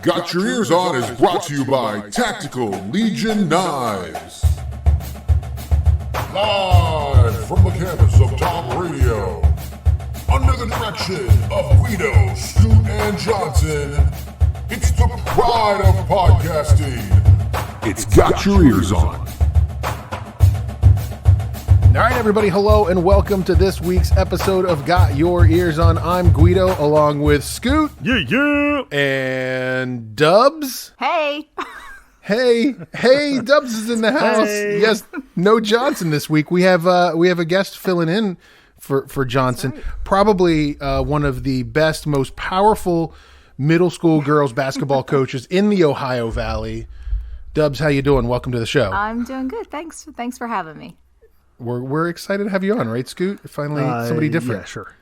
Got Your Eers On is brought to you by Tactical Legion Knives. Live from the campus of Tom Radio, under the direction of Guido, Scoot, and Johnson, it's the pride of podcasting. It's Got Your Eers On. All right, everybody, hello and welcome to this week's episode of Got Your Eers On. I'm Guido, along with Scoot. Yeah. And Dubs. Hey, Dubs is in the house. Hey. Yes, no Johnson this week. We have a guest filling in for Johnson. right. Probably one of the best, most powerful middle school girls basketball coaches in the Ohio Valley. Dubs, how you doing? Welcome to the show. I'm doing good. Thanks for having me. We're excited to have you on, right, Scoot? Finally, somebody different. Yeah, sure.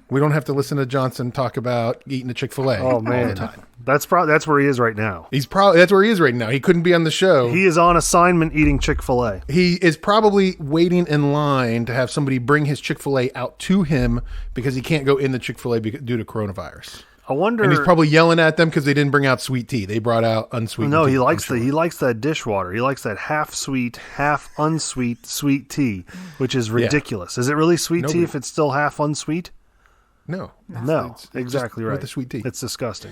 We don't have to listen to Johnson talk about eating a Chick-fil-A Oh all man, the time. that's where he is right now. That's where he is right now. He couldn't be on the show. He is on assignment eating Chick-fil-A. He is probably waiting in line to have somebody bring his Chick-fil-A out to him because he can't go in the Chick-fil-A due to coronavirus. I wonder. And he's probably yelling at them because they didn't bring out sweet tea. They brought out unsweetened No, tea. he I'm likes sure. he likes that dishwater. He likes that half sweet, half unsweet sweet tea, which is ridiculous. Is it really sweet tea if it's still half unsweet? No, No, exactly just right. with the sweet tea. It's disgusting.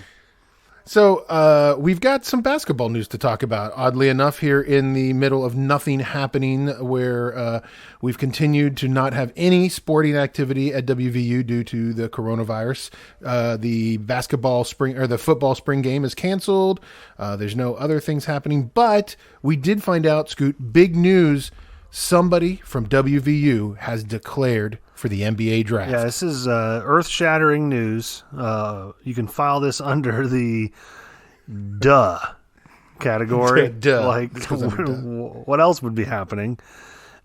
So we've got some basketball news to talk about, oddly enough, here in the middle of nothing happening, where we've continued to not have any sporting activity at WVU due to the coronavirus. The football spring game is canceled. There's no other things happening, but we did find out, Scoot, big news. Somebody from WVU has declared for the NBA draft. Yeah, this is earth-shattering news. You can file this under the duh category. Duh. Like, This goes under duh. what else would be happening?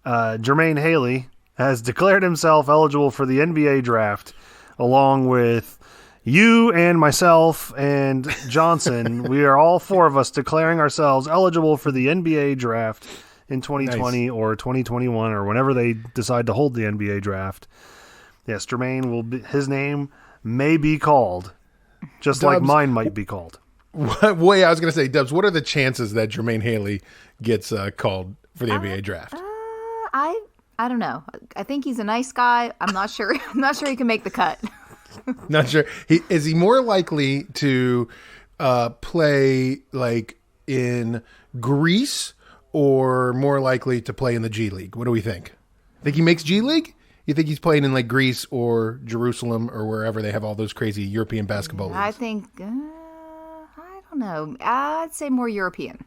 Jermaine Haley has declared himself eligible for the NBA draft, along with you and myself and Johnson. We are all four of us declaring ourselves eligible for the NBA draft in 2020 or 2021 or whenever they decide to hold the NBA draft. Yes, Jermaine his name may be called, just like Dubs, mine might be called. I was going to say, Dubs, what are the chances that Jermaine Haley gets called for the NBA draft? I don't know. I think he's a nice guy. I'm not sure. I'm not sure he can make the cut. Not sure. Is he more likely to play like in Greece or more likely to play in the G League? What do we think? Think he makes G League? You think he's playing in like Greece or Jerusalem or wherever they have all those crazy European basketball leagues? I think I don't know. I'd say more European.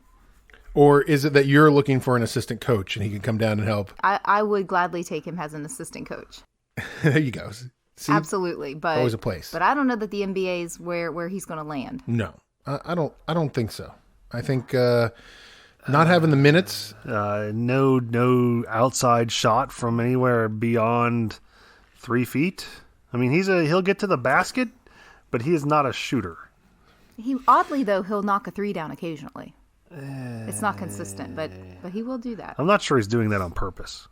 Or is it that you're looking for an assistant coach and he can come down and help? I would gladly take him as an assistant coach. There you go. See? Absolutely, but Always a place. But I don't know that the NBA is where he's going to land. No, I don't think so. I think not having the minutes. No outside shot from anywhere beyond 3 feet. I mean, he'll get to the basket, but he is not a shooter. Oddly though, he'll knock a three down occasionally. It's not consistent, but he will do that. I'm not sure he's doing that on purpose.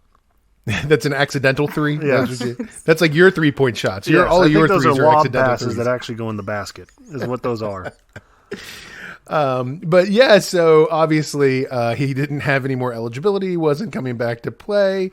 That's an accidental three. Yeah. That's like your 3-point shots. Yes, All I of your think those threes are are lob accidental passes threes. that actually go in the basket, is what those are. But yeah, so obviously he didn't have any more eligibility, wasn't coming back to play.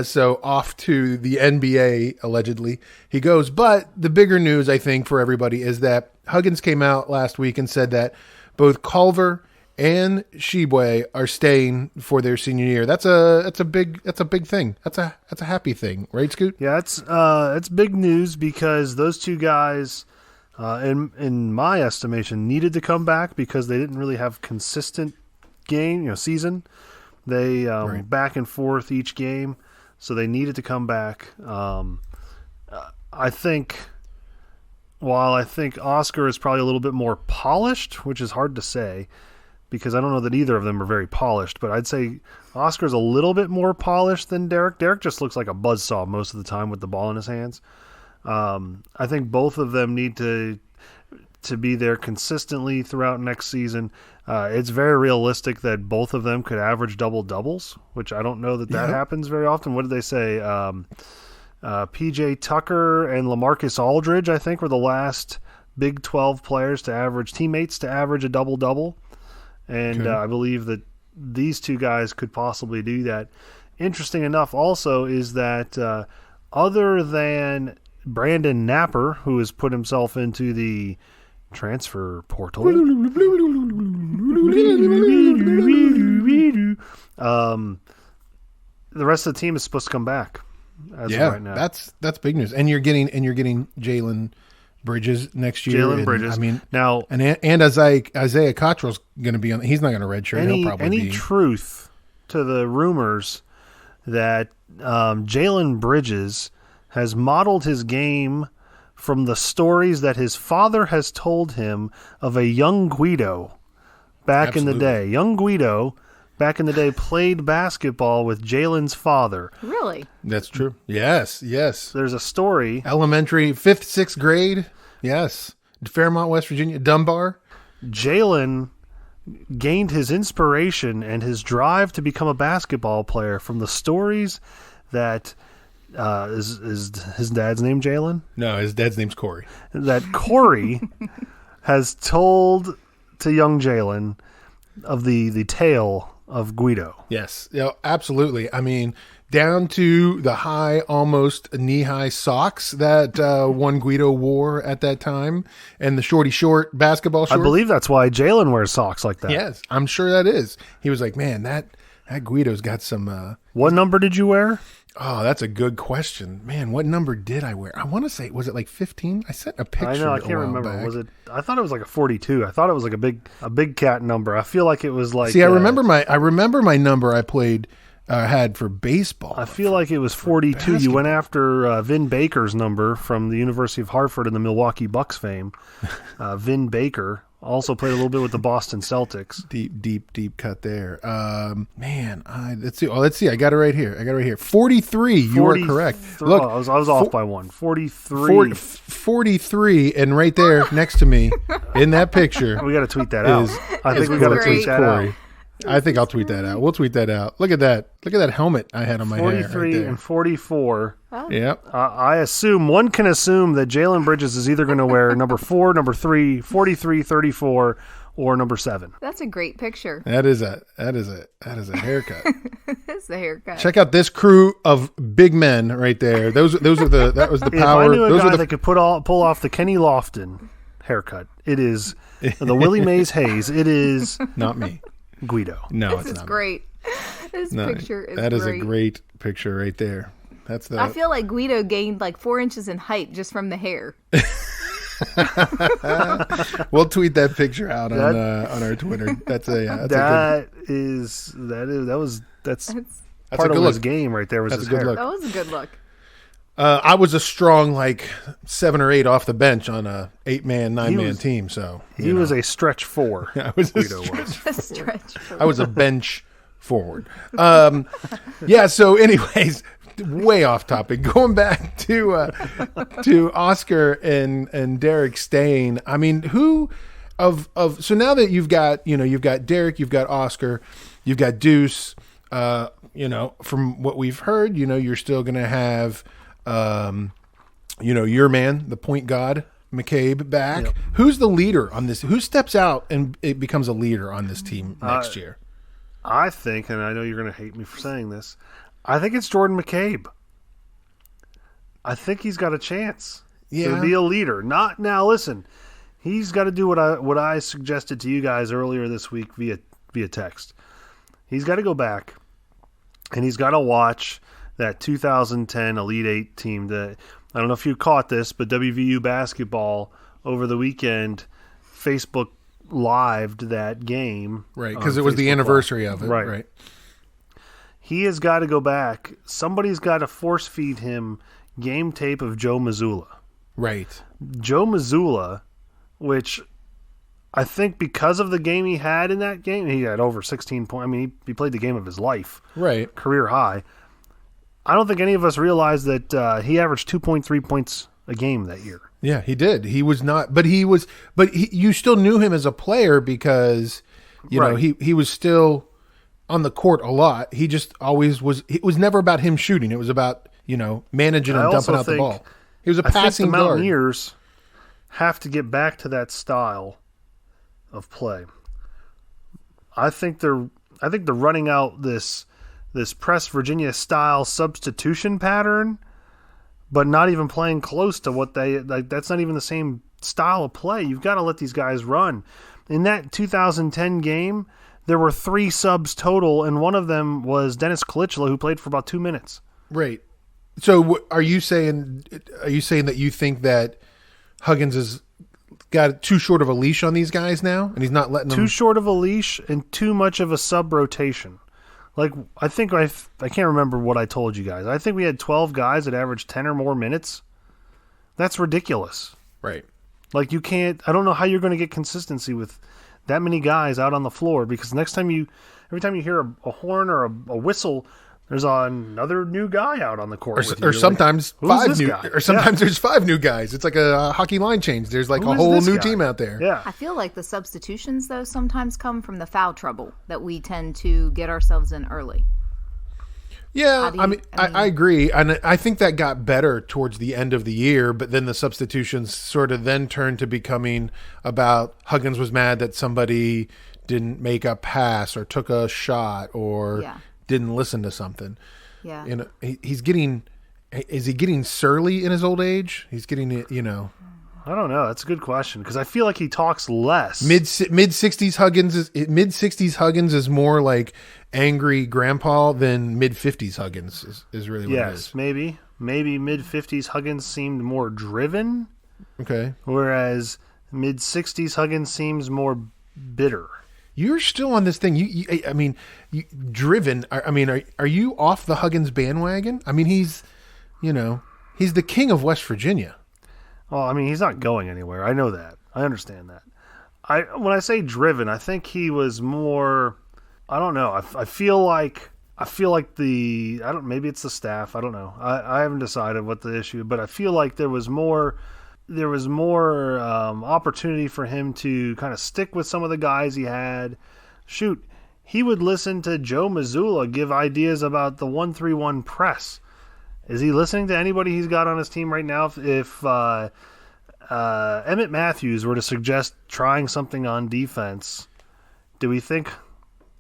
So off to the NBA, allegedly, he goes. But the bigger news, I think, for everybody is that Huggins came out last week and said that both Culver and Shibwe are staying for their senior year. That's a big thing. That's a happy thing, right, Scoot? Yeah, it's big news because those two guys, in my estimation, needed to come back because they didn't really have consistent season. They back and forth each game, so they needed to come back. I think Oscar is probably a little bit more polished, which is hard to say because I don't know that either of them are very polished, but I'd say Oscar's a little bit more polished than Derek. Derek just looks like a buzzsaw most of the time with the ball in his hands. I think both of them need to be there consistently throughout next season. It's very realistic that both of them could average double-doubles, which I don't know that happens very often. What did they say? P.J. Tucker and LaMarcus Aldridge, I think, were the last Big 12 players teammates to average a double-double. And I believe that these two guys could possibly do that. Interesting enough also is that other than Brandon Napper, who has put himself into the transfer portal, the rest of the team is supposed to come back as of right now. That's big news. And you're getting Jalen Bridges next year. Jalen Bridges. I mean, now and Isaiah Cottrell's going to be on. He's not going to redshirt. He'll probably any be. truth to the rumors that Jalen Bridges has modeled his game from the stories that his father has told him of a young Guido back in the day. Young Guido back in the day played basketball with Jalen's father. Really? That's true. Yes. There's a story. Elementary, 5th, 6th grade. Yes. Fairmont, West Virginia. Dunbar. Jalen gained his inspiration and his drive to become a basketball player from the stories that is his dad's name Jalen? No, his dad's name's Corey. That Corey has told to young Jalen of the tale of Guido. Yes, absolutely. I mean, down to the high, almost knee-high socks that one Guido wore at that time, and the short basketball shorts. I believe that's why Jalen wears socks like that. Yes, I'm sure that is. He was like, man, that Guido's got some... What number did you wear? Oh, that's a good question. Man, what number did I wear? I want to say, was it like 15? I sent a picture. I know, I can't remember. Back. Was it? I thought it was like a 42. I thought it was like a big cat number. I feel like it was like. See, I remember my number I played had for baseball. I feel like it was 42. You went after Vin Baker's number from the University of Hartford and the Milwaukee Bucks fame. Vin Baker also played a little bit with the Boston Celtics. Deep cut there. Man, let's see. I got it right here. 43. You are correct. Look, I was off by one. 43. 43, and right there next to me in that picture. We got to tweet that out. I think we got to tweet that out. I think I'll tweet that out. We'll tweet that out. Look at that. Look at that helmet I had on my hair. 43 and 44. Oh. Yep. One can assume that Jalen Bridges is either going to wear number 4, number 3, 43, 34, or number 7. That's a great picture. That is a haircut. That's the haircut. Check out this crew of big men right there. That was the power. If I knew a Those guy that could pull off the Kenny Lofton haircut, it is the Willie Mays Hayes. It is not me. Guido. No, this it's is not great. This picture is That is great. a great picture right there. That's the. I feel like Guido gained like 4 inches in height just from the hair. We'll tweet that picture out on our Twitter. That's part of his game right there. Was that's his a good hair. look. That was a good look. I was a strong 7 or 8 off the bench on a 8-man, 9-man team. So he was a stretch 4. I was Guido was. A stretch. I was a bench forward. Yeah. So, anyways, way off topic. Going back to Oscar and Derek staying. I mean, who so now that you've got Derek, you've got Oscar, you've got Deuce. From what we've heard, you're still going to have. Your man, the point guard, McCabe, back. Yep. Who's the leader on this? Who steps out and it becomes a leader on this team next year? I think, and I know you're going to hate me for saying this, I think it's Jordan McCabe. I think he's got a chance to be a leader. Not now. Listen, he's got to do what I suggested to you guys earlier this week via text. He's got to go back, and he's got to watch that 2010 Elite Eight team. I don't know if you caught this, but WVU basketball over the weekend Facebook lived that game. Right, because it was the anniversary of it. Right. He has got to go back. Somebody's got to force feed him game tape of Joe Mazzulla. Right. Joe Mazzulla, which I think because of the game he had in that game, he had over 16 points. I mean, he played the game of his life. Right. Career high. I don't think any of us realized that he averaged 2.3 points a game that year. Yeah, he did. He was not, but you still knew him as a player because, you know, he was still on the court a lot. He just always was. It was never about him shooting. It was about, managing and dumping out the ball. He was a passing guard. Mountaineers have to get back to that style of play. I think they're running out this press Virginia style substitution pattern, but not even playing close to what they like. That's not even the same style of play. You've got to let these guys run. In that 2010 game, there were 3 subs total, and one of them was Dennis Kalichla, who played for about 2 minutes. Right. So are you saying that you think that Huggins has got too short of a leash on these guys now, and he's not letting them... Too short of a leash and too much of a sub-rotation. Like, I think I can't remember what I told you guys. I think we had 12 guys that averaged 10 or more minutes. That's ridiculous. Right. Like, you can't... I don't know how you're going to get consistency with that many guys out on the floor, because every time you hear a horn or a whistle, there's another new guy out on the court. Or sometimes there's 5 new guys. It's like a hockey line change. There's like a whole new team out there. Yeah. I feel like the substitutions, though, sometimes come from the foul trouble that we tend to get ourselves in early. Yeah, I agree. And I think that got better towards the end of the year, but then the substitutions sort of then turned to becoming about Huggins was mad that somebody didn't make a pass or took a shot or didn't listen to something. Yeah. You know, is he getting surly in his old age? He's getting, you know. I don't know. That's a good question, because I feel like he talks less. Mid 60s Huggins is more like angry grandpa than mid 50s Huggins is really what it is. Yes, maybe mid 50s Huggins seemed more driven. Okay. Whereas mid 60s Huggins seems more bitter. You're still on this thing. Driven. Are you off the Huggins bandwagon? I mean, he's the king of West Virginia. Well, I mean, he's not going anywhere. I know that. I understand that. When I say driven, I think he was more. I don't know. I feel like maybe it's the staff. I don't know. I haven't decided what the issue, but I feel like there was more opportunity for him to kind of stick with some of the guys he had. Shoot, he would listen to Joe Mazzulla give ideas about the 1-3-1 press. Is he listening to anybody he's got on his team right now? If Emmett Matthews were to suggest trying something on defense, do we think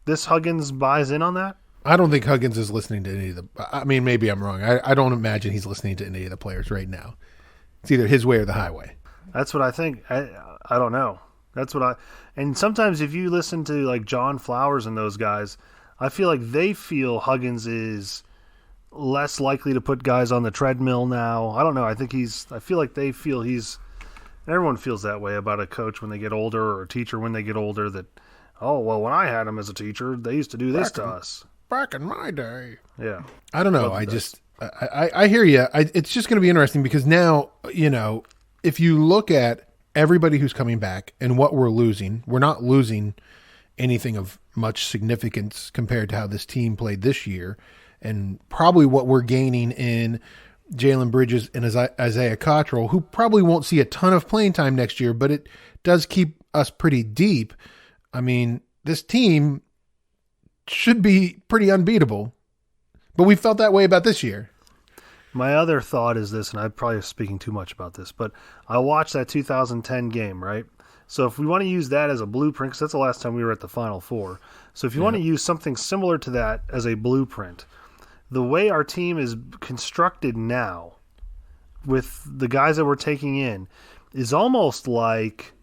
this Huggins buys in on that? I don't think Huggins is listening to any of the... I mean, maybe I'm wrong. I don't imagine he's listening to any of the players right now. It's either his way or the highway. That's what I think. I don't know. And sometimes if you listen to like John Flowers and those guys, I feel like they feel Huggins is less likely to put guys on the treadmill now. I don't know. I feel like they feel everyone feels that way about a coach when they get older, or a teacher when they get older, that, oh, well, when I had him as a teacher, they used to do this to us. Back in my day. Yeah. I don't know. I hear you. It's just going to be interesting because now, if you look at everybody who's coming back and what we're losing, we're not losing anything of much significance compared to how this team played this year. And probably what we're gaining in Jalen Bridges and Isaiah Cottrell, who probably won't see a ton of playing time next year, but it does keep us pretty deep. I mean, this team should be pretty unbeatable, but we felt that way about this year. My other thought is this, and I'm probably speaking too much about this, but I watched that 2010 game, right? So if we want to use that as a blueprint, because that's the last time we were at the Final Four. So if you want to use something similar to that as a blueprint, the way our team is constructed now with the guys that we're taking in is almost like,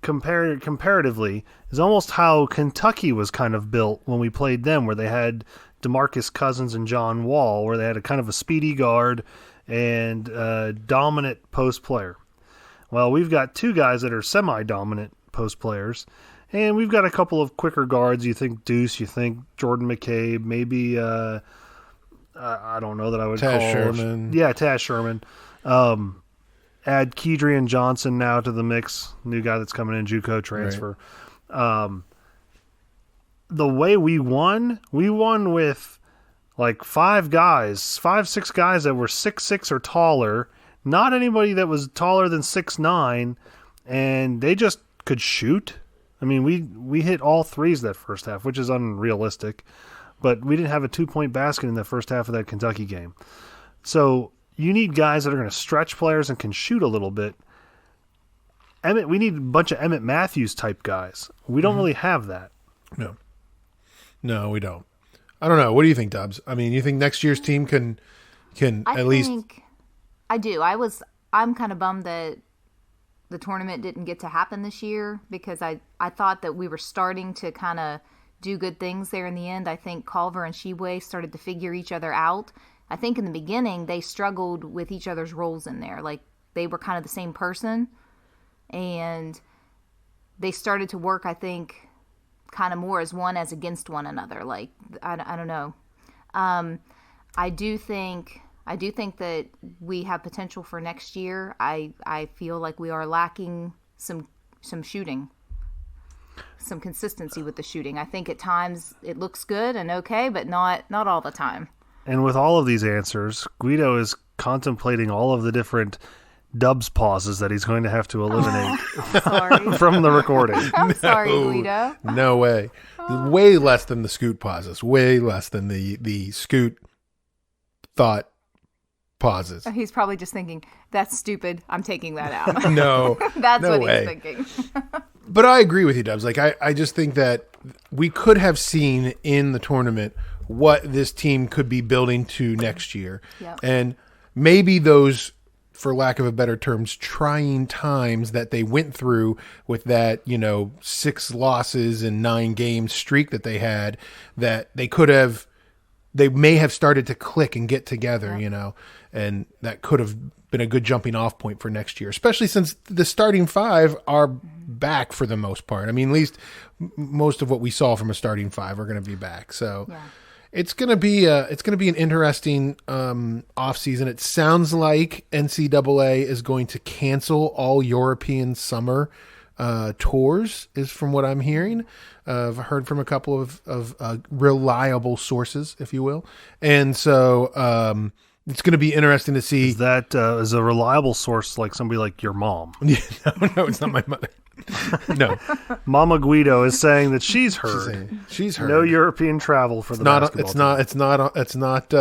comparatively, is almost how Kentucky was kind of built when we played them, where they had DeMarcus Cousins and John Wall, where they had a kind of a speedy guard and a dominant post player. Well, we've got 2 guys that are semi-dominant post players, and we've got a couple of quicker guards. You think Deuce, you think Jordan McCabe, maybe I don't know that I would call Sherman. Yeah, Taz Sherman. Add Kedrian Johnson now to the mix, new guy that's coming in, JUCO transfer. Right. The way we won with like 6 guys that were 6'6" or taller, not anybody that was taller than 6'9", and they just could shoot. I mean, we hit all threes that first half, which is unrealistic, but we didn't have a 2-point basket in the first half of that Kentucky game. So you need guys that are going to stretch players and can shoot a little bit. We need a bunch of Emmett Matthews type guys. We don't really have that. No, we don't. I don't know. What do you think, Dubs? I mean, you think next year's team can at least? I do. I'm kind of bummed that the tournament didn't get to happen this year because I thought that we were starting to kind of do good things there in the end. I think Culver and Shibwe started to figure each other out. I think in the beginning they struggled with each other's roles in there. Like they were kind of the same person, and they started to work, I think, kind of more as one as against one another. Like I don't know. I do think that we have potential for next year. I feel like we are lacking some shooting, some consistency with the shooting. I think at times it looks good and okay, but not all the time. And with all of these answers, Guido is contemplating all of the different Dubs pauses that he's going to have to eliminate Sorry. from the recording. I'm sorry, Guido. No way. Way less than the Scoot pauses. Way less than the Scoot thought pauses. He's probably just thinking, that's stupid. I'm taking that out. No. That's no what way. he's thinking. But I agree with you, Dubs. Like I just think that we could have seen in the tournament what this team could be building to next year. Yep. And maybe those, for lack of a better terms, trying times that they went through with that, 6 losses and 9 games streak that they had, that they may have started to click and get together, and that could have been a good jumping off point for next year, especially since the starting 5 are back for the most part. I mean, at least most of what we saw from a starting 5 are going to be back. So Yeah. it's going to be an interesting off season. It sounds like NCAA is going to cancel all European summer tours, is from what I'm hearing. I've heard from a couple of reliable sources, if you will. And so it's going to be interesting to see. Is that is a reliable source like somebody like your mom? No, it's not my mother. No. Mama Guido is saying that she's heard. She's heard. No European travel for the basketball team. It's not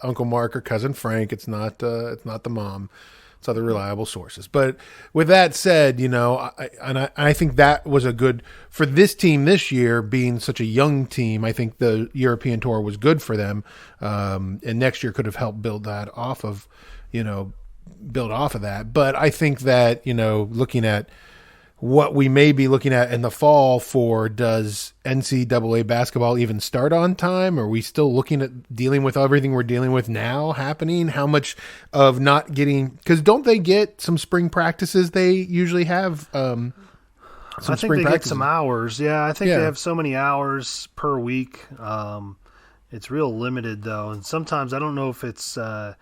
Uncle Mark or Cousin Frank. It's not the mom. It's other reliable sources. But with that said, I think that was a good for this team this year, being such a young team. I think the European tour was good for them, and next year could have helped build off of that. But I think that looking at what we may be looking at in the fall for, does NCAA basketball even start on time? Are we still looking at dealing with everything we're dealing with now happening? How much of not getting, because don't they get some spring practices? They usually have I think they get some hours. Yeah, I think they have so many hours per week. It's real limited though, and sometimes I don't know if it's I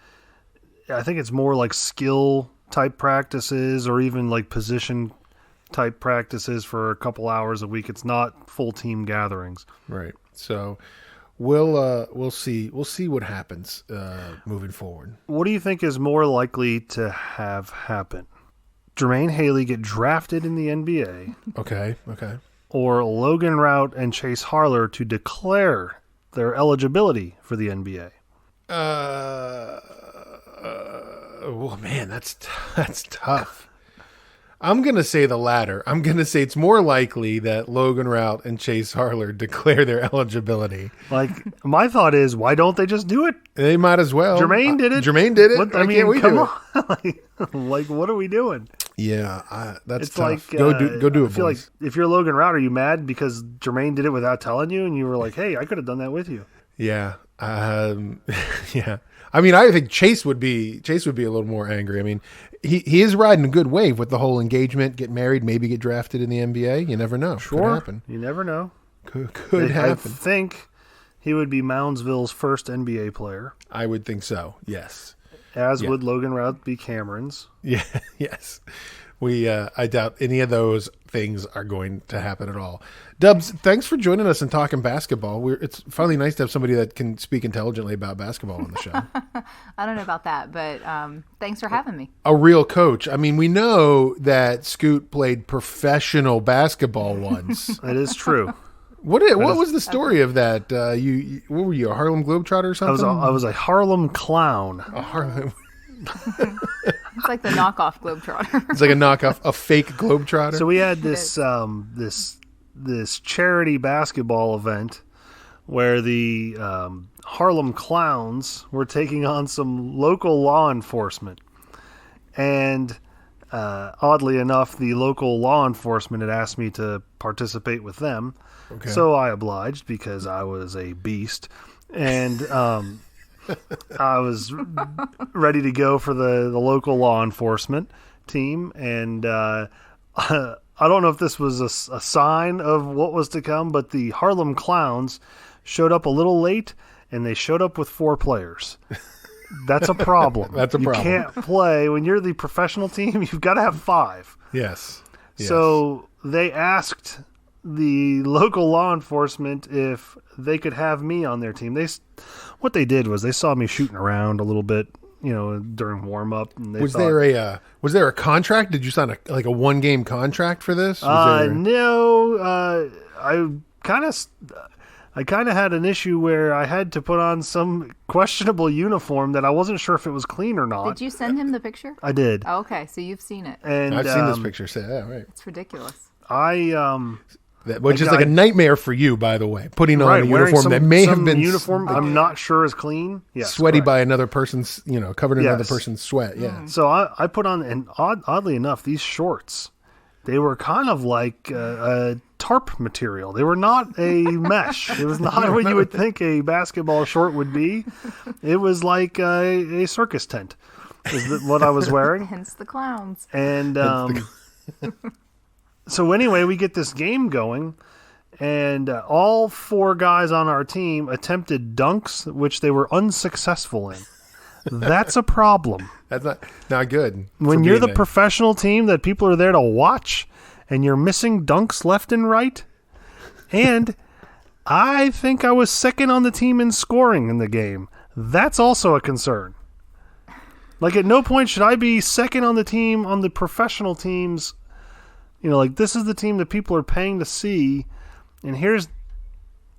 think it's more like skill type practices or even like position type practices for a couple hours a week. It's not full team gatherings. Right. So we'll see what happens moving forward. What do you think is more likely to have happen? Jermaine Haley get drafted in the NBA, Okay. or Logan Rout and Chase Harler to declare their eligibility for the NBA? Well, man, that's tough. I'm going to say the latter. I'm going to say it's more likely that Logan Rout and Chase Harler declare their eligibility. Like, my thought is, why don't they just do it? They might as well. Jermaine did it. Jermaine did it. What, Why can't we come do it? on. Like, what are we doing? Yeah, that's It's tough. like Go do it, I feel boys. like if you're Logan Rout, are you mad because Jermaine did it without telling you, and you were like, "Hey, I could have done that with you." Yeah. Yeah. I mean, I think Chase would be a little more angry. I mean, he is riding a good wave with the whole engagement, get married, maybe get drafted in the NBA. You never know. Sure, Could happen. You never know. Could I happen. think he would be Moundsville's first NBA player, I would think so. Yes. as would Logan Rout be Cameron's. Yeah. Yes. I doubt any of those things are going to happen at all. Dubs, thanks for joining us and talking basketball. It's finally nice to have somebody that can speak intelligently about basketball on the show. I don't know about that, but thanks for having me. A real coach. I mean, we know that Scoot played professional basketball once. That is true. What was the story of that? What were you, a Harlem Globetrotter or something? I was a Harlem clown. A Harlem. It's like the knockoff Globetrotter. It's like a knockoff, a fake Globetrotter. So we had this charity basketball event where the Harlem Clowns were taking on some local law enforcement. And oddly enough, the local law enforcement had asked me to participate with them. Okay. So I obliged because I was a beast. And I was ready to go for the local law enforcement team. And I don't know if this was a sign of what was to come, but the Harlem Clowns showed up a little late, and they showed up with 4 players. That's a problem. That's a problem. You can't play. When you're the professional team, you've got to have 5. Yes. So they asked the local law enforcement if they could have me on their team. What they did was they saw me shooting around a little bit, during warm up. Was there a contract? Did you sign a 1-game contract for this? No. I kind of had an issue where I had to put on some questionable uniform that I wasn't sure if it was clean or not. Did you send him the picture? I did. Oh, okay, so you've seen it. And I've seen this picture. Yeah, right. It's ridiculous. Which is like a nightmare for you, by the way. Putting on a uniform that may have been uniform. I'm not sure is clean. Yes, sweaty correct. by another person's, covered in another person's sweat. Yeah. So I put on, and oddly enough, these shorts, they were kind of like a tarp material. They were not a mesh. It was not what you would think a basketball short would be. It was like a circus tent, is what I was wearing. Hence the clowns. And so anyway, we get this game going, and all 4 guys on our team attempted dunks, which they were unsuccessful in. That's a problem. That's not good. When you're the professional team that people are there to watch, and you're missing dunks left and right, and I think I was second on the team in scoring in the game. That's also a concern. Like, at no point should I be second on the team on the professional teams. This is the team that people are paying to see, and here's,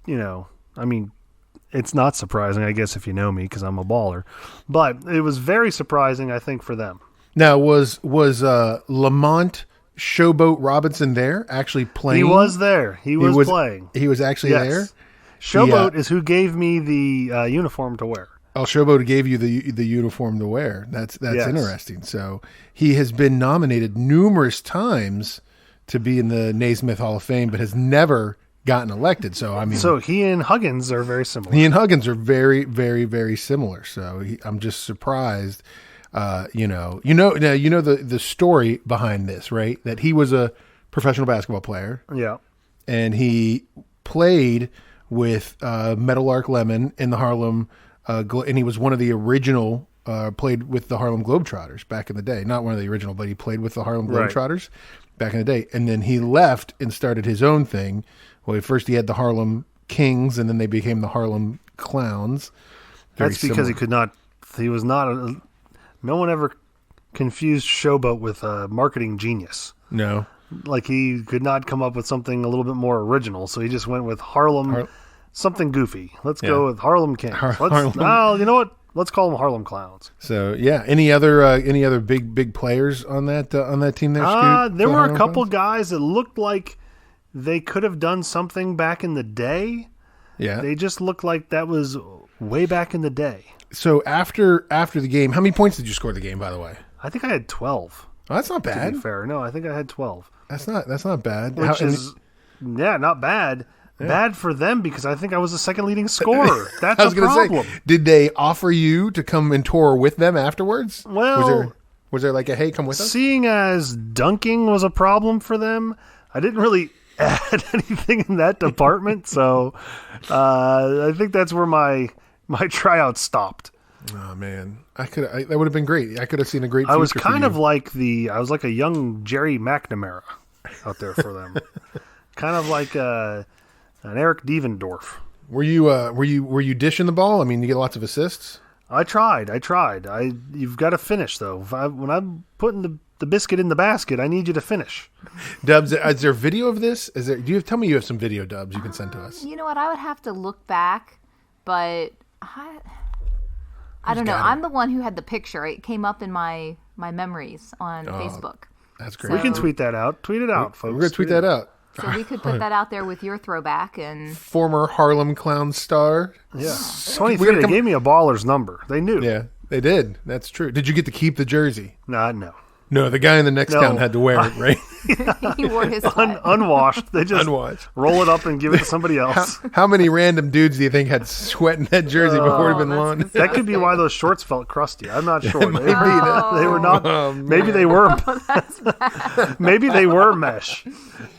it's not surprising, I guess, if you know me, because I'm a baller, but it was very surprising, I think, for them. Now, was Lamont Showboat Robinson there actually playing? He was there. He was playing. He was actually there? Showboat is who gave me the uniform to wear. Oh, Showboat gave you the uniform to wear. That's interesting. So he has been nominated numerous times to be in the Naismith Hall of Fame, but has never gotten elected. So he and Huggins are very similar. He and Huggins are very, very, very similar. So I'm just surprised. Now you know the story behind this, right? That he was a professional basketball player. Yeah, and he played with Meadowlark Lemon in the Harlem. And he was one of the original, played with the Harlem Globetrotters back in the day. Not one of the original, but he played with the Harlem Globetrotters back in the day. And then he left and started his own thing. Well, first he had the Harlem Kings, and then they became the Harlem Clowns. That's because he was not no one ever confused Showboat with a marketing genius. No. Like, he could not come up with something a little bit more original, so he just went with Harlem... something goofy. Let's go with Harlem Kings. You know what? Let's call them Harlem Clowns. So yeah, any other big players on that team there? Scoot, there were a couple guys that looked like they could have done something back in the day. Yeah, they just looked like that was way back in the day. So after the game, how many points did you score the game? By the way, I think I had 12. Oh, that's not bad. To be fair, no, I think I had 12. That's not bad. Which is not bad. Yeah. Bad for them because I think I was the second leading scorer. That's a problem. Say, did they offer you to come and tour with them afterwards? Well, was there like a, hey, come with us? Seeing as dunking was a problem for them, I didn't really add anything in that department. So I think that's where my tryout stopped. Oh man, that would have been great. I could have seen a great future. I was kind of like a young Jerry McNamara out there for them. Kind of like an Eric Devendorf. Were you dishing the ball? I mean, you get lots of assists. I tried. You've got to finish though. When I'm putting the biscuit in the basket, I need you to finish. Dubs, is there video of this? Tell me you have some video, Dubs, you can send to us. You know what? I would have to look back, but I don't know. I'm the one who had the picture. It came up in my my memories on Facebook. That's great. We can tweet that out. Tweet it out, folks. We're going to tweet that out. So we could put that out there with your throwback and Former Harlem Clown star. Yeah. 23, they gave me a baller's number. They knew. Yeah, they did. That's true. Did you get to keep the jersey? No. No, the guy in the next town had to wear it, right? he wore his sweat. Unwashed. They just roll it up and give it to somebody else. How many random dudes do you think had sweat in that jersey before it had been lawn? That could be why those shorts felt crusty. I'm not sure. Maybe they were not. Maybe they were. Maybe they were mesh.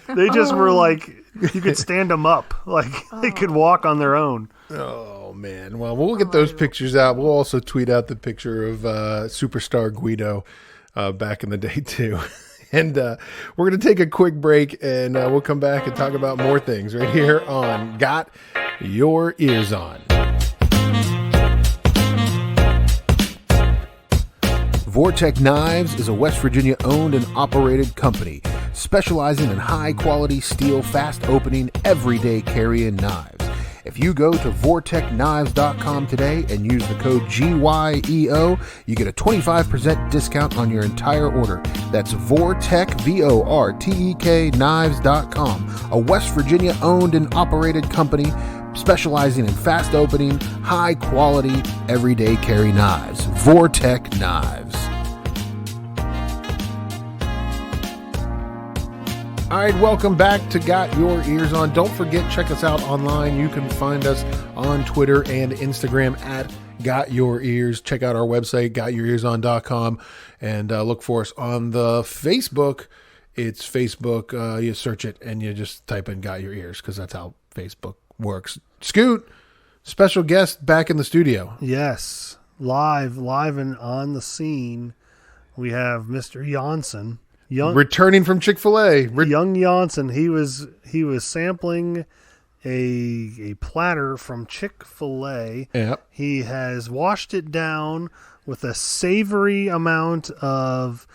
They just were like you could stand them up, like they could walk on their own. Oh man! Well, we'll get those pictures out. We'll also tweet out the picture of superstar Guido back in the day too. And we're going to take a quick break, and we'll come back and talk about more things right here on Got Your Eers On. Vortec Knives is a West Virginia owned and operated company specializing in high quality steel, fast opening, everyday carrying knives. If you go to vortechknives.com today and use the code GYEO, you get a 25% discount on your entire order. That's Vortech, VORTEK knives.com, a West Virginia owned and operated company specializing in fast opening, high quality, everyday carry knives. Vortec Knives. All right, welcome back to Got Your Eers On. Don't forget, check us out online. You can find us on Twitter and Instagram at Got Your Ears. Check out our website, gotyourearson.com, and look for us on the Facebook. It's Facebook. You search it and you just type in Got Your Ears because that's how Facebook works. Scoot, special guest back in the studio. Yes, live and on the scene. We have Mr. Janssen. Returning from Chick-fil-A. Young Janssen, he was sampling a platter from Chick-fil-A. Yep. He has washed it down with a savory amount of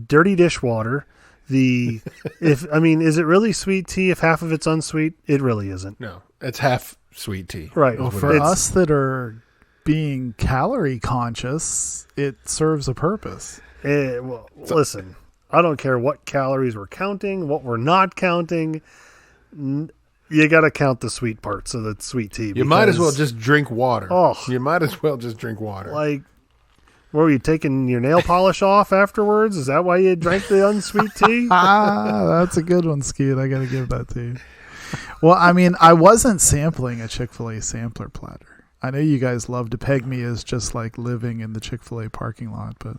dirty dishwater. Is it really sweet tea if half of it's unsweet? It really isn't. No, it's half sweet tea. Right. Well, for us that are being calorie conscious, it serves a purpose. Listen. I don't care what calories we're counting, what we're not counting. You got to count the sweet parts of the sweet tea. You might as well just drink water. Oh. You might as well just drink water. Like, were you taking your nail polish off afterwards? Is that why you drank the unsweet tea? That's a good one, Skeet. I got to give that to you. Well, I mean, I wasn't sampling a Chick-fil-A sampler platter. I know you guys love to peg me as just like living in the Chick-fil-A parking lot, but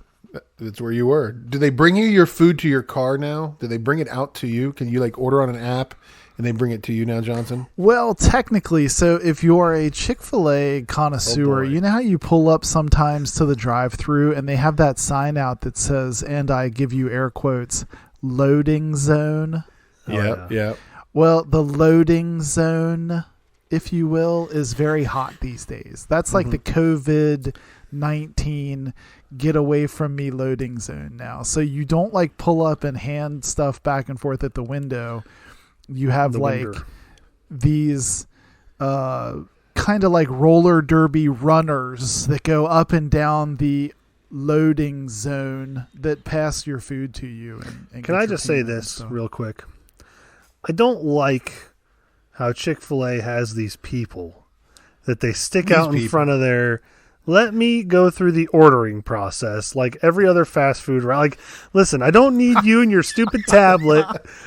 that's where you were. Do they bring you your food to your car now? Do they bring it out to you? Can you like order on an app and they bring it to you now, Johnson? Well, technically, so if you're a Chick-fil-A connoisseur, you know how you pull up sometimes to the drive-thru and they have that sign out that says, and I give you air quotes, loading zone? Yeah. Well, the loading zone, if you will, is very hot these days. That's like the COVID-19 get away from me loading zone now. So you don't like pull up and hand stuff back and forth at the window. You have these kind of like roller derby runners that go up and down the loading zone that pass your food to you. And Can I just say this real quick? I don't like how Chick-fil-A has these people that they stick out in front of their... Let me go through the ordering process like every other fast food. Like, listen, I don't need you and your stupid tablet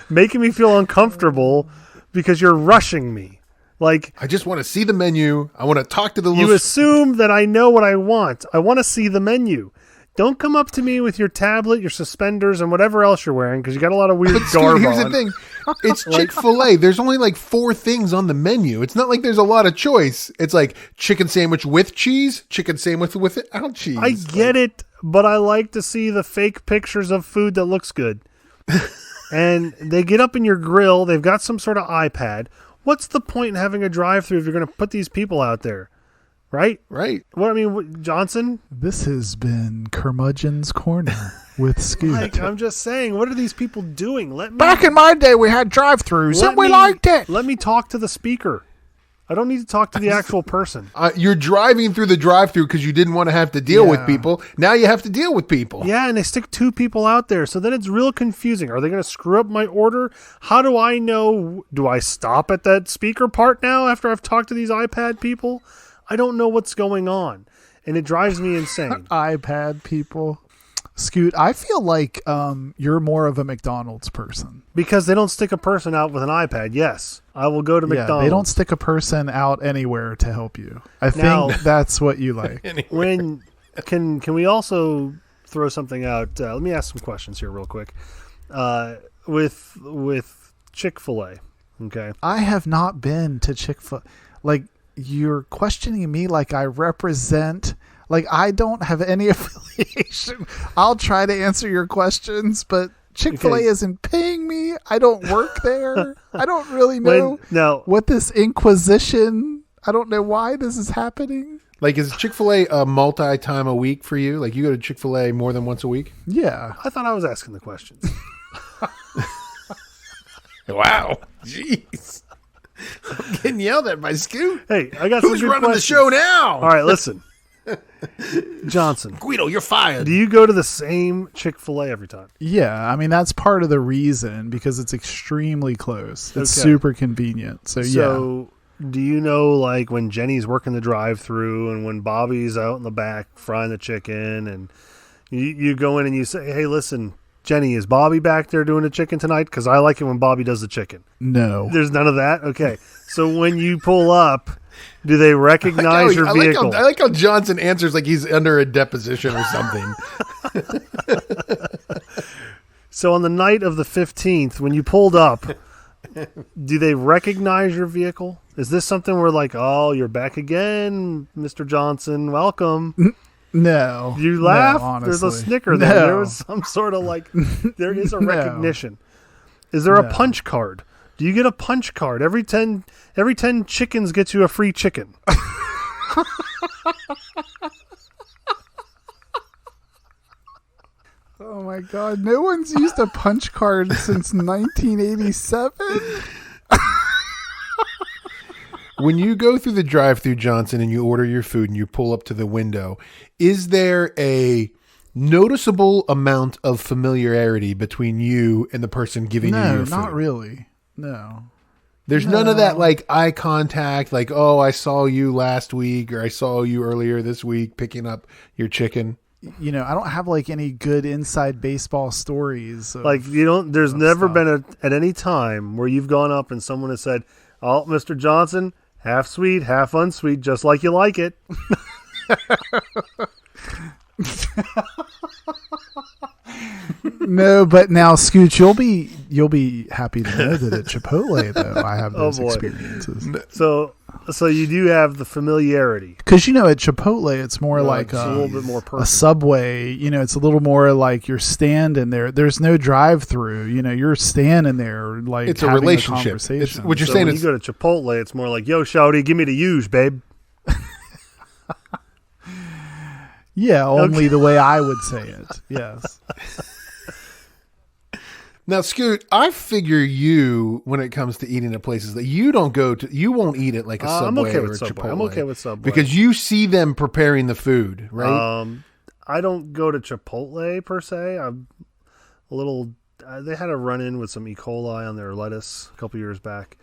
making me feel uncomfortable because you're rushing me. Like, I just want to see the menu. I want to talk to the You assume that I know what I want. I want to see the menu. Don't come up to me with your tablet, your suspenders, and whatever else you're wearing because you got a lot of weird garb Here's on. the thing. It's Chick-fil-A. There's only like 4 things on the menu. It's not like there's a lot of choice. It's like chicken sandwich with cheese, chicken sandwich without cheese. I get it, but I like to see the fake pictures of food that looks good. And they get up in your grill. They've got some sort of iPad. What's the point in having a drive-thru if you're going to put these people out there? Right? What I mean, Johnson? This has been Curmudgeon's Corner with Scoot. Like, I'm just saying, what are these people doing? Back in my day, we had drive-thrus, and we liked it. Let me talk to the speaker. I don't need to talk to the actual person. You're driving through the drive-thru because you didn't want to have to deal with people. Now you have to deal with people. Yeah, and they stick 2 people out there, so then it's real confusing. Are they going to screw up my order? How do I know? Do I stop at that speaker part now after I've talked to these iPad people? I don't know what's going on, and it drives me insane. iPad people. Scoot, I feel like you're more of a McDonald's person. Because they don't stick a person out with an iPad. Yes, I will go to McDonald's. They don't stick a person out anywhere to help you. I think that's what you like. When can we also throw something out? Let me ask some questions here real quick. With Chick-fil-A, okay? I have not been to Chick-fil-A. Like, you're questioning me like I represent... Like, I don't have any affiliation. I'll try to answer your questions, but Chick-fil-A isn't paying me. I don't work there. I don't really know what this inquisition. I don't know why this is happening. Like, is Chick-fil-A a multi-time a week for you? Like, you go to Chick-fil-A more than once a week? Yeah. I thought I was asking the questions. Wow. Jeez. I'm getting yelled at by Scoot. Hey, I got Who's some good running questions. the show now? All right, listen. Johnson, Guido, you're fired. do you go to the same Chick-fil-A every time? Yeah, I mean, that's part of the reason, because it's extremely close. It's super convenient. So do you know, like, when Jenny's working the drive-thru and when Bobby's out in the back frying the chicken, and you go in and you say, hey, listen, Jenny, is Bobby back there doing the chicken tonight? Because I like it when Bobby does the chicken. No. There's none of that? Okay. So when you pull up, do they recognize your vehicle? I like how Johnson answers like he's under a deposition or something. So on the night of the 15th, when you pulled up, do they recognize your vehicle? Is this something where like, oh, you're back again, Mr. Johnson, welcome? No. You laugh? No, There's a snicker there. There was some sort of like, there is a recognition. Is there a punch card? Do you get a punch card? Every 10 chickens gets you a free chicken. Oh my God. No one's used a punch card since 1987. When you go through the drive-thru, Johnson, and you order your food and you pull up to the window, is there a noticeable amount of familiarity between you and the person giving you your food? No, not really. No. There's none of that like eye contact, like, oh, I saw you last week or I saw you earlier this week picking up your chicken. You know, I don't have like any good inside baseball stories. Like there's never been at any time where you've gone up and someone has said, oh, Mr. Johnson, half sweet, half unsweet, just like you like it. No, but now, Scooch, you'll be happy to know that at Chipotle, though, I have those experiences. So you do have the familiarity. Because, you know, at Chipotle, it's more like it's a little bit more personal. A Subway. You know, it's a little more like you're standing there. There's no drive-through. You know, you're standing there like it's a having relationship. A conversation. What you're so saying when is you go to Chipotle, it's more like, yo, shawty, give me the use, babe. Yeah, only the way I would say it. Yes. Now, Scoot, I figure you, when it comes to eating at places that you don't go to, you won't eat it like a Subway or a Chipotle. I'm okay with Subway. Because you see them preparing the food, right? I don't go to Chipotle per se. I'm a little. They had a run-in with some E. coli on their lettuce a couple years back.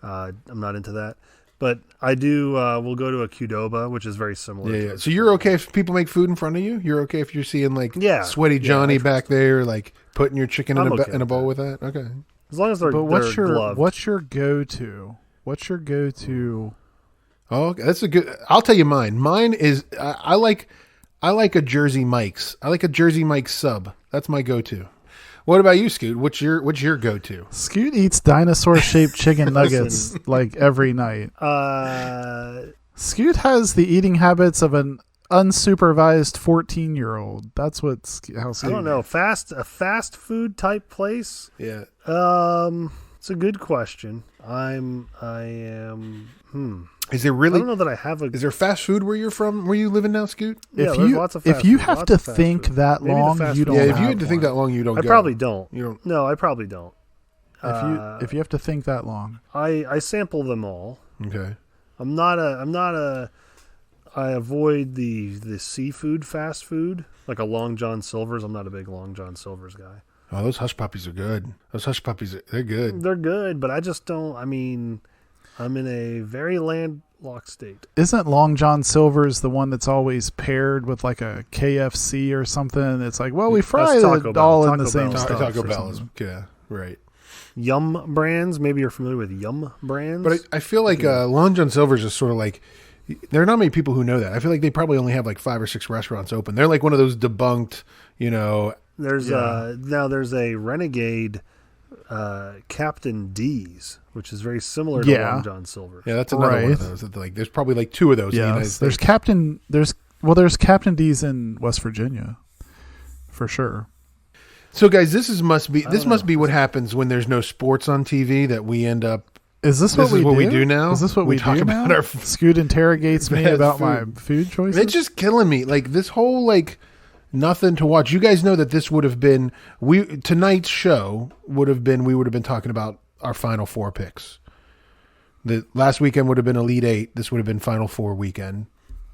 I'm not into that. But I do. We'll go to a Qdoba, which is very similar. Yeah. So you're okay if people make food in front of you? You're okay if you're seeing like Sweaty Johnny back there, like putting your chicken in a bowl with that? Okay. As long as they're gloved. What's your go-to? What's your go-to? Oh, okay. That's a good. I'll tell you mine. Mine is I like a Jersey Mike's. I like a Jersey Mike's sub. That's my go-to. What about you, Scoot? What's your go-to? Scoot eats dinosaur-shaped chicken nuggets like every night. Scoot has the eating habits of an unsupervised 14-year-old. That's how Scoot. I don't know. A fast food type place? Yeah. It's a good question. I am. Is there really? I don't know that I have a. Is there fast food where you're from? Where you living now, Scoot? Yeah, there's lots of fast if you food, have to think that long, you don't. Yeah, if you had to think that long, you don't. I probably don't. You don't. No, I probably don't. If you have to think that long, I sample them all. Okay. I avoid the seafood fast food, like a Long John Silver's. I'm not a big Long John Silver's guy. Oh, those hush puppies are good. They're good. They're good, but I just don't. I mean, I'm in a very landlocked state. Isn't Long John Silver's the one that's always paired with like a KFC or something? It's like, well, we fry That's it Taco Bell. all in Taco the same Bell. stuff. Taco or Bell is, something. yeah, right. Yum Brands. Maybe you're familiar with Yum Brands. But I feel like Long John Silver's is sort of like, there are not many people who know that. I feel like they probably only have like 5 or 6 restaurants open. They're like one of those debunked, there's a Renegade Captain D's, which is very similar to Long John Silver. Yeah, that's another one of those. Like, there's probably like 2 of those in the United There's States. there's Captain D's in West Virginia, for sure. So guys, this must be what happens when there's no sports on TV, that we end up. Is this what we do now? Is this what we talk do about now? our Scoot interrogates me about my food choices. It's just killing me. Like, this whole like nothing to watch. You guys know that this would have been tonight's show would have been talking about our Final Four picks. The last weekend would have been Elite Eight. This would have been Final Four weekend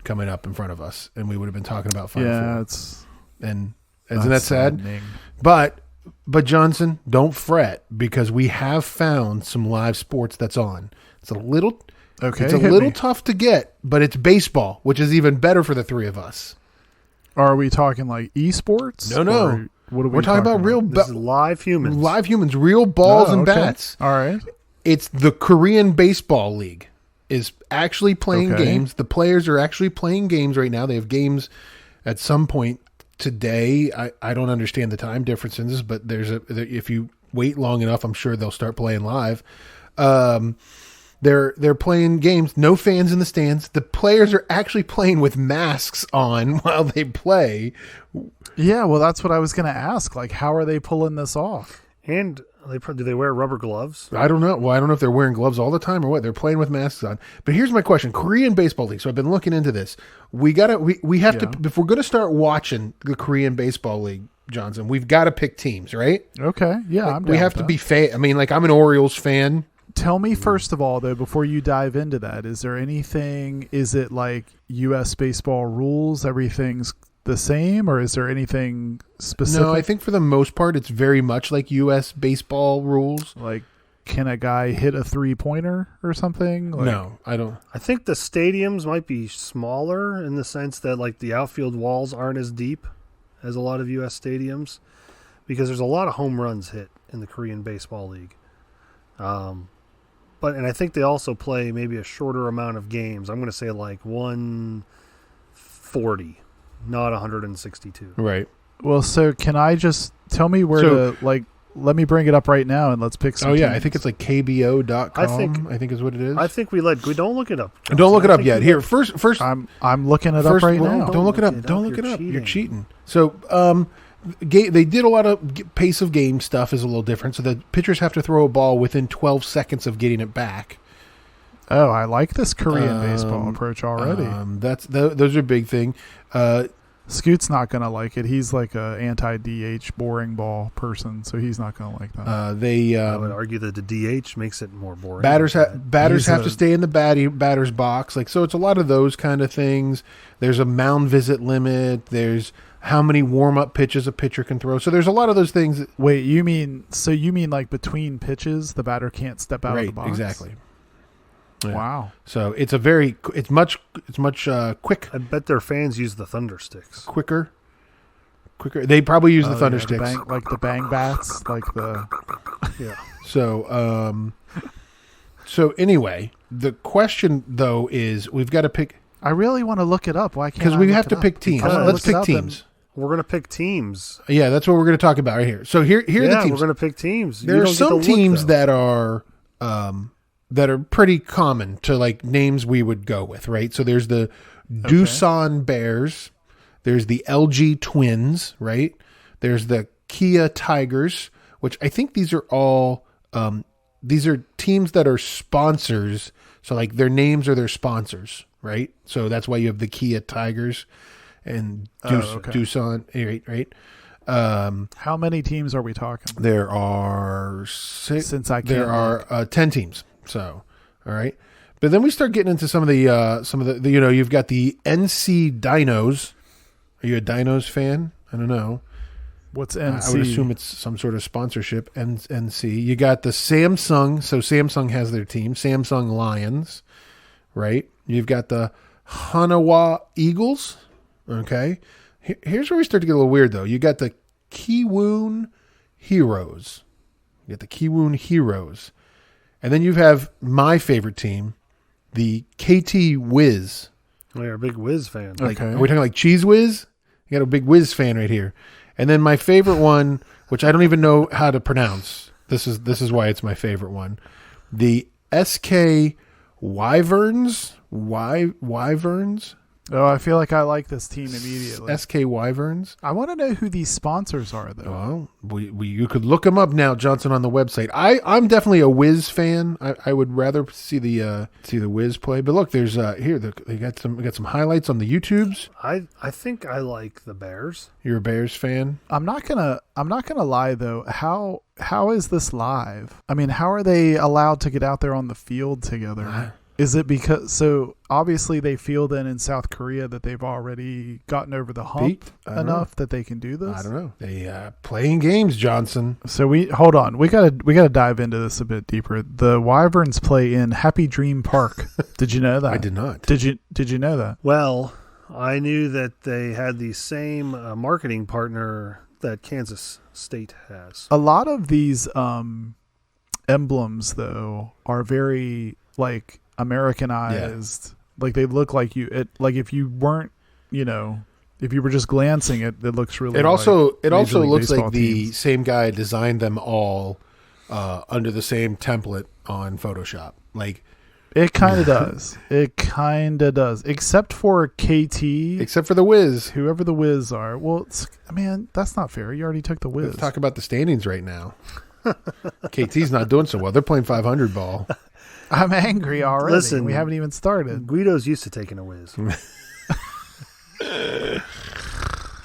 coming up in front of us, and we would have been talking about Final Four. And isn't that sad? But Johnson, don't fret, because we have found some live sports that's on. It's a little tough to get, but it's baseball, which is even better for the 3 of us. Are we talking like esports? No. What are we We're talking about real This is live humans. real balls and bats. All right. It's the Korean Baseball League is actually playing games. The players are actually playing games right now. They have games at some point today. I don't understand the time differences, but if you wait long enough, I'm sure they'll start playing live. They're playing games, no fans in the stands. The players are actually playing with masks on while they play. Yeah, well, that's what I was going to ask. Like, how are they pulling this off? And do they wear rubber gloves? I don't know. Well, I don't know if they're wearing gloves all the time or what. They're playing with masks on. But here's my question: Korean Baseball League. So I've been looking into this. We have to, if we're going to start watching the Korean Baseball League, Johnson, we've got to pick teams, right? Okay. Yeah, we have to be fan. I mean, like, I'm an Orioles fan. Tell me first of all, though, before you dive into that, is it like U.S. baseball rules? Everything's the same, or is there anything specific? No, I think for the most part, it's very much like U.S. baseball rules. Like, can a guy hit a 3-pointer or something? Like, no, I don't. I think the stadiums might be smaller in the sense that, like, the outfield walls aren't as deep as a lot of U.S. stadiums, because there's a lot of home runs hit in the Korean Baseball League. And I think they also play maybe a shorter amount of games. I'm going to say like 140, not 162. Right. Well, so can I just tell me where let me bring it up right now and let's pick some teams. I think it's like KBO.com. I think is what it is. I think we don't look it up. Don't look it up yet. Here, first. I'm looking it up right now. Don't look it up. Don't look it up. You're cheating. So, they did a lot of pace of game stuff is a little different. So the pitchers have to throw a ball within 12 seconds of getting it back. Oh, I like this Korean baseball approach already. Those are a big thing. Scoot's not going to like it. He's like a anti-DH boring ball person, so he's not going to like that. I would argue that the DH makes it more boring. Batters have to stay in the batter's box. Like, so it's a lot of those kind of things. There's a mound visit limit. There's how many warm-up pitches a pitcher can throw. So there's a lot of those things. Wait, you mean like between pitches, the batter can't step out of the box? Exactly. Yeah. Wow. So it's much quick. I bet their fans use the thunder sticks. Quicker. They probably use the thunder sticks. The bang bats, Yeah. So anyway, the question though is we've got to pick. I really want to look it up. Why can't? Because we have to pick teams. Let's pick teams. We're going to pick teams. Yeah, that's what we're going to talk about right here. So here are the teams. We're going to pick teams. There are some teams that are pretty common to like names we would go with, right? So there's the Doosan Bears. There's the LG Twins, right? There's the Kia Tigers, which I think these are all these are teams that are sponsors. So like their names are their sponsors, right? So that's why you have the Kia Tigers and Doosan, right? How many teams are we talking? There are 6. Since I can't there are 10 teams. So, all right. But then we start getting into some of the you've got the NC Dinos. Are you a Dinos fan? I don't know. What's NC? I would assume it's some sort of sponsorship. NC. You got the Samsung. So Samsung has their team, Samsung Lions, right? You've got the Hanawa Eagles. Okay. Here's where we start to get a little weird, though. You got the Kiwoom Heroes. And then you have my favorite team, the KT Wiz. Oh, you're a big Wiz fan. Like, are we talking like Cheese Whiz? You got a big Wiz fan right here. And then my favorite one, which I don't even know how to pronounce. This is why it's my favorite one. The SK Wyverns. Wyverns? Oh, I feel like I like this team immediately. SK Wyverns. I want to know who these sponsors are, though. Well, you could look them up now, Johnson, on the website. I'm definitely a Wiz fan. I would rather see the Wiz play. But look, there's they got some highlights on the YouTubes. I think I like the Bears. You're a Bears fan. I'm not gonna lie though. How is this live? I mean, how are they allowed to get out there on the field together? Is it because, so obviously they feel then in South Korea that they've already gotten over the hump enough that they can do this? I don't know. They playing games, Johnson. So hold on. We gotta dive into this a bit deeper. The Wyverns play in Happy Dream Park. Did you know that? I did not. Did you know that? Well, I knew that they had the same marketing partner that Kansas State has. A lot of these emblems though are very like Americanized. Like they look like like if you weren't, if you were just glancing it looks really. It also looks Baseball like the teams. same guy designed them all under the same template on Photoshop. Like it kind of does. It kind of does, except for KT, except for the Wiz. whoever the Wiz are. Well, man, that's not fair. You already took the Wiz. Let's talk about the standings right now. KT's not doing so well. They're playing 500 ball. I'm angry already. Listen, we haven't even started. Guido's used to taking a Wiz.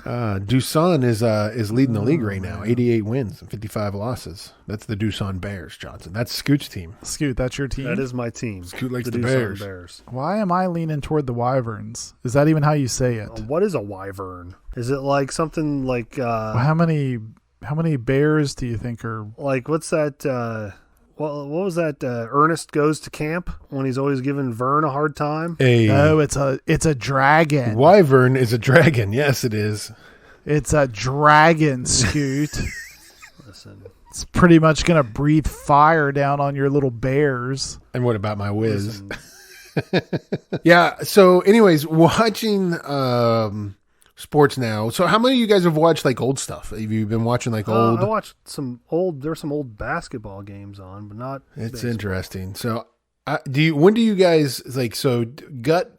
Doosan is leading the league right now. 88 wins and 55 losses. That's the Doosan Bears, Johnson. That's Scoot's team. Scoot, that's your team? That is my team. Scoot likes the Doosan Bears. Why am I leaning toward the Wyverns? Is that even how you say it? What is a wyvern? Is it like something like How many bears do you think are? like what's that? What was that? Ernest Goes to Camp when he's always giving Vern a hard time. No, it's a dragon. Wyvern is a dragon. Yes, it is. It's a dragon, Scoot. Listen, It's pretty much gonna breathe fire down on your little bears. And what about my Wiz? listen, Yeah. So, anyways, watching sports now. So, how many of you guys have watched like old stuff? Have you been watching like old? I watched some old. There's some old basketball games on, but not. It's baseball. interesting. So, when do you guys like? So, gut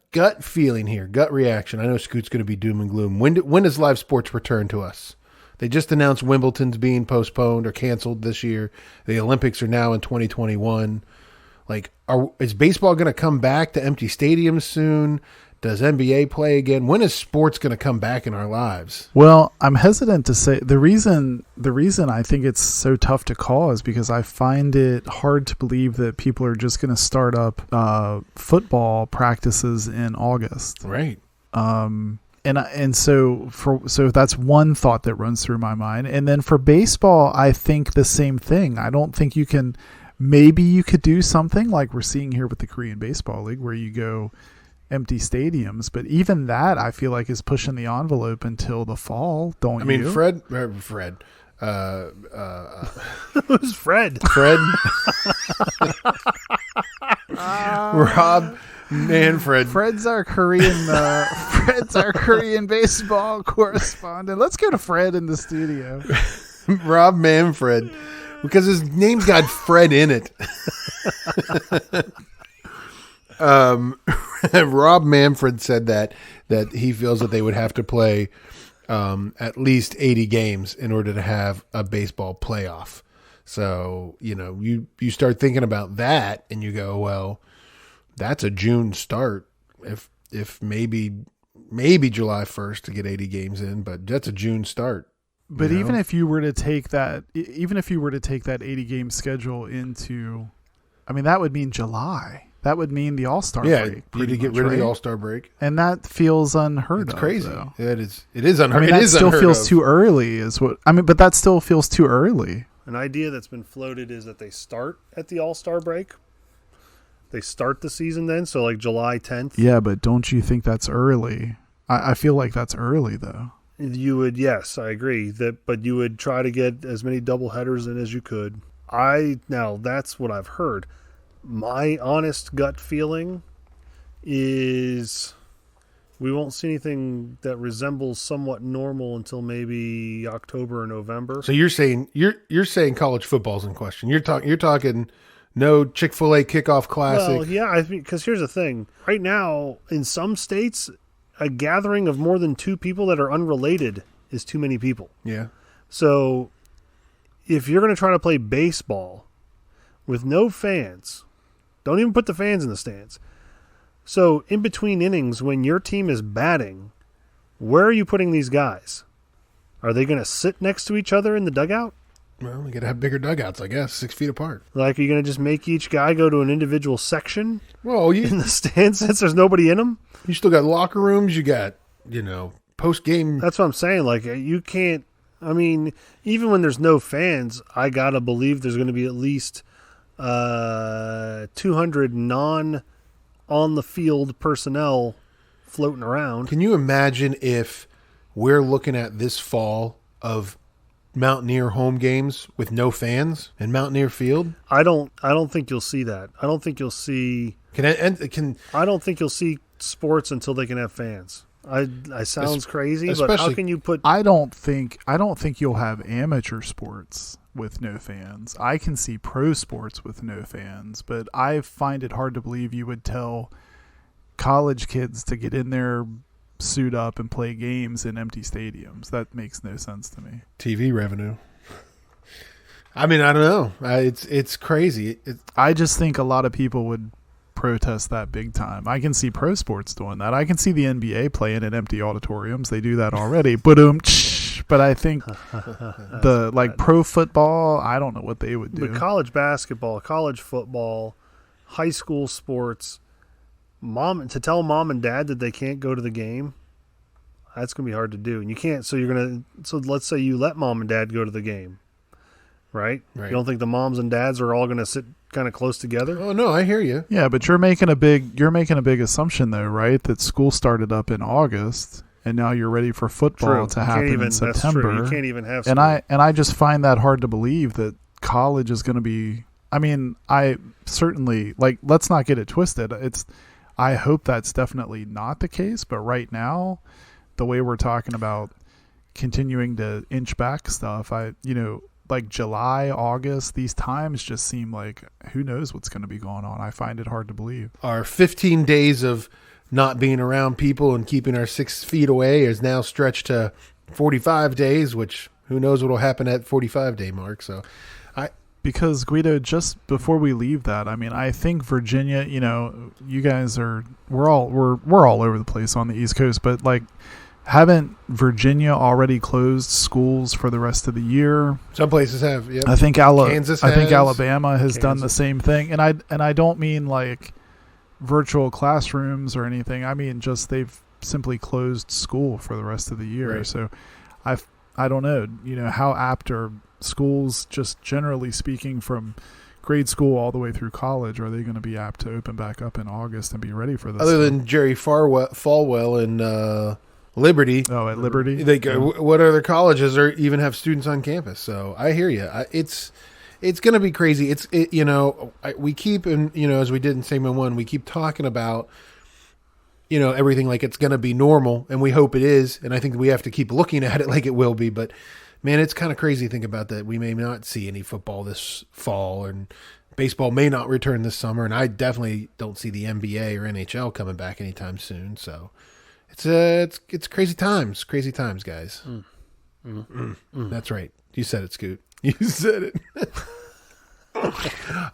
feeling here, gut reaction. I know Scoot's going to be doom and gloom. When does live sports return to us? They just announced Wimbledon's being postponed or canceled this year. The Olympics are now in 2021. Like, is baseball going to come back to empty stadiums soon? Does NBA play again? When is sports going to come back in our lives? Well, I'm hesitant to say the reason I think it's so tough to call is because I find it hard to believe that people are just going to start up football practices in August. Right. And so that's one thought that runs through my mind. And then for baseball, I think the same thing. I don't think you can. Maybe you could do something like we're seeing here with the Korean Baseball League, where you go empty stadiums, but even that I feel like is pushing the envelope until the fall. Don't you? I mean, Fred. Who's Fred? Fred. Rob Manfred. Fred's our Korean baseball correspondent. Let's go to Fred in the studio. Rob Manfred, because his name's got Fred in it. Rob Manfred said that he feels that they would have to play at least 80 games in order to have a baseball playoff. So, you start thinking about that and you go, well, that's a June start. If maybe July 1st to get 80 games in, but that's a June start. But even if you were to take that 80 game schedule into, I mean, that would mean July. That would mean the All-Star Yeah, break. you need to get rid of the All-Star break. And that feels unheard It's of. crazy. Though. It is unheard. I mean, it that is still unheard feels of. too early. But that still feels too early. An idea that's been floated is that they start at the All-Star break. They start the season then, so like July 10th. Yeah, but don't you think that's early? I feel like that's early, though. You would, yes, I agree. But you would try to get as many doubleheaders in as you could. Now, that's what I've heard. My honest gut feeling is we won't see anything that resembles somewhat normal until maybe October or November. So you're saying college football's in question. You're talking no Chick-fil-A kickoff classic. Well, yeah, I think because here's the thing. Right now, in some states, a gathering of more than 2 people that are unrelated is too many people. Yeah. So if you're going to try to play baseball with no fans, don't even put the fans in the stands. So in between innings, when your team is batting, where are you putting these guys? Are they going to sit next to each other in the dugout? Well, we got to have bigger dugouts, I guess, 6 feet apart. Like, are you going to just make each guy go to an individual section Well, in the stands since there's nobody in them? You still got locker rooms. You got, post-game. That's what I'm saying. Like, you can't, I mean, even when there's no fans, I got to believe there's going to be at least 200 non-on-the-field personnel floating around. Can you imagine if we're looking at this fall of Mountaineer home games with no fans in Mountaineer Field? I don't think you'll see that. I don't think you'll see sports until they can have fans. I sounds crazy, but how can you put? I don't think you'll have amateur sports with no fans. I can see pro sports with no fans, but I find it hard to believe you would tell college kids to get in there, suit up, and play games in empty stadiums. That makes no sense to me. TV revenue. I mean, I don't know. It's crazy. I just think a lot of people would protest that big time. I can see pro sports doing that. I can see the NBA playing in empty auditoriums. They do that already. But I think pro football, I don't know what they would do. But college basketball, college football, high school sports, to tell mom and dad that they can't go to the game, that's going to be hard to do. And you can't, so let's say you let mom and dad go to the game, right? You don't think the moms and dads are all going to sit kind of close together? Oh no, I hear you. Yeah, but you're making a big assumption though, right? That school started up in August and now you're ready for football to happen in September. That's true. You can't even have school. And I just find that hard to believe that college is going to be, I mean, I certainly, let's not get it twisted. I hope that's definitely not the case, but right now, the way we're talking about continuing to inch back stuff, July, August, these times just seem like who knows what's going to be going on. I find it hard to believe. Our 15 days of not being around people and keeping our 6 feet away is now stretched to 45 days, which who knows what will happen at 45-day mark. So because Guido, just before we leave that, I mean, I think Virginia, you guys we're all over the place on the East Coast, but haven't Virginia already closed schools for the rest of the year? Some places have. Yeah, I think Kansas has. I think Alabama has done the same thing, and I don't mean virtual classrooms or anything. I mean just they've simply closed school for the rest of the year. Right. So I don't know, how apt are schools, just generally speaking, from grade school all the way through college, are they going to be apt to open back up in August and be ready for this? Other than Jerry Falwell and Liberty. Oh, at Liberty? What other colleges even have students on campus? So I hear you. It's going to be crazy. We keep, as we did in segment 1, we keep talking about, everything like it's going to be normal, and we hope it is. And I think we have to keep looking at it like it will be. But man, it's kind of crazy to think about that. We may not see any football this fall, and baseball may not return this summer. And I definitely don't see the NBA or NHL coming back anytime soon. So it's crazy times, guys. That's right. You said it, Scoot. You said it.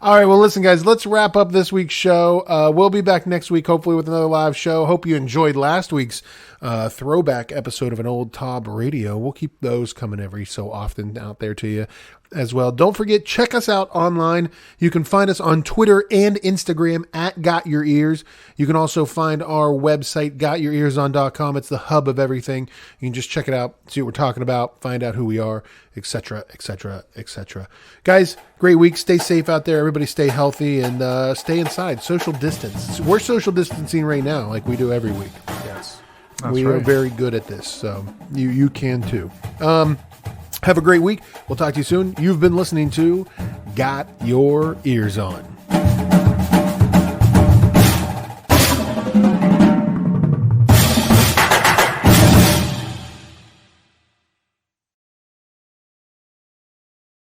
All right, well, listen, guys, let's wrap up this week's show. We'll be back next week, hopefully, with another live show. Hope you enjoyed last week's throwback episode of an old Tob Radio. We'll keep those coming every so often out there to you. as well. Don't forget, check us out online. You can find us on Twitter and Instagram at Got Your Ears. You can also find our website, gotyourearson.com. It's the hub of everything. You can just check it out, see what we're talking about, find out who we are, etc., etc., etc. Guys, great week. Stay safe out there. Everybody stay healthy and stay inside. Social distance. We're social distancing right now like we do every week. Yes. We are very good at this, so you can too. Have a great week. We'll talk to you soon. You've been listening to Got Your Ears On.